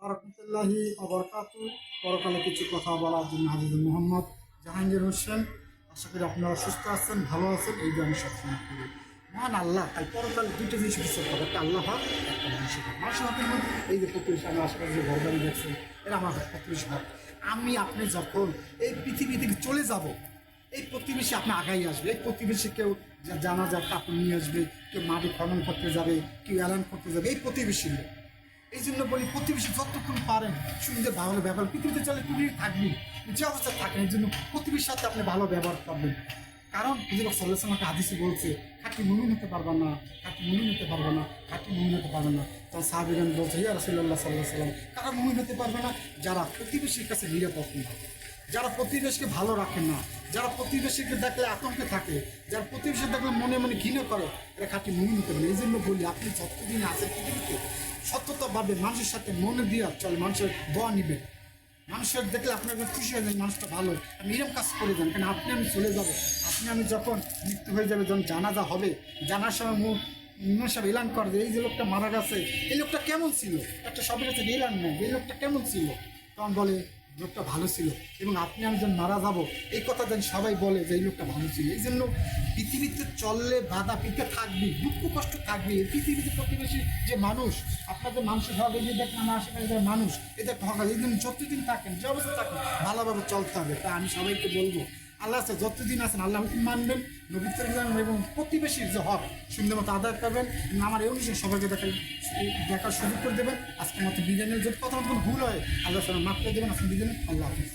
রহমতুল্লাহি অবরকাতু। পরকালে কিছু কথা বলার জন্য হাজির মোহাম্মদ জাহাঙ্গীর হোসেন। আশা করি আপনারা সুস্থ আছেন, ভালো আছেন, এই যে আমি সবসময় করি। মহান আল্লাহ তাই পরকালে দুটো জিনিস বিশ্বাস করে, একটা আল্লাহ হক, একটা মানুষ হক। মানুষ হকের মধ্যে এই যে প্রতিবেশী, আমি আশেপাশে যে ঘরবাড়ি দেখছেন, এরা আমার প্রতিবেশী হক। আমি আপনি যখন এই পৃথিবী থেকে চলে যাব, এই প্রতিবেশী আপনি আগাই আসবে। এই প্রতিবেশী কেউ জানা যায় কাপড় নিয়ে আসবে, কেউ মাটি খনন করতে যাবে, কেউ এলান করতে যাবে, এই প্রতিবেশী লোক। এই জন্য বলি প্রতিবেশী যতক্ষণ পারেন সুন্দর ভালো ব্যবহার, পৃথিবীতে চলে পৃথিবী থাকবি যে অবস্থা থাকেন, এই জন্য প্রতিবেশীর সাথে আপনি ভালো ব্যবহার করবেন। কারণ হুজুর সাল্লাল্লাহু আলাইহি ওয়াসাল্লাম হাদিসে বলছে, খাঁটি মুমিন হতে পারবে না, খাঁটি মুমিন হতে পারবে না, খাঁটি মুমিন হতে পারবে না। তখন সাহাবীগণ বলছে, ইয়া রাসূলুল্লাহ সাল্লাল্লাহু আলাইহি ওয়াসাল্লাম, কারা মুমিন হতে পারবে না? যারা প্রতিবেশীর কাছে নিরাপদ না, যারা প্রতিবেশীকে ভালো রাখে না, যারা প্রতিবেশীকে দেখলে আতঙ্কে থাকে, যারা প্রতিবেশী দেখলে মনে মনে ঘৃণা করে, এরা খাঁটি মুমিন হতে পারে। এই জন্য বলি, আপনি যতদিন আছেন পৃথিবীতে সত্যতাভাবে মানুষের সাথে মনে দিয়া চলে, মানুষের দোয়া নিবেন। মানুষের দেখলে আপনার খুশি হয়ে যান, মানুষটা ভালো, আপনি এরকম কাজ করে যান। কারণ আপনি আমি চলে যাবো, আপনি আমি যখন মৃত্যু হয়ে যাবে, যখন জানাজা হবে, জানার সময় ইমাম সাহেব এলান করবে, এই যে লোকটা মারা গেছে, এই লোকটা কেমন ছিল, একটা সবের কাছে এলান নেই, এই লোকটা কেমন ছিল, তখন বলে লোকটা ভালো ছিল। এবং আপনি আমি যখন মারা যাবো, এই কথা যেন সবাই বলে যে এই লোকটা ভালো ছিল। এই জন্য পৃথিবীতে চললে বাধা পিঠে থাকবি, দুঃখ কষ্ট থাকবি। এই পৃথিবীতে প্রতিবেশী যে মানুষ, আপনাদের মানুষের ভাবে যে দেখেন, আমার আশেপাশে যারা মানুষ, এদের ঠকা। এই জন্য যতদিন থাকেন, যে অবস্থা থাকেন, ভালোভাবে চলতে হবে। তা আমি সবাইকে বলবো, আল্লাহ আছে যতদিন আছেন আল্লাহ হুকুম মানবেন, নবীর জানবেন, এবং প্রতিবেশীর যে হক সুন্দর মতো আদায় করবেন। আমার এই অনুযায়ী সবাইকে দেখার সুযোগ করে দেবেন। আজকের মতো বিরিয়ানির যদি কথা মতো ভুল হয়, আল্লাহ মাফ করে দেবেন। আজকে বিরিয়ানি, আল্লাহ হাফিজ।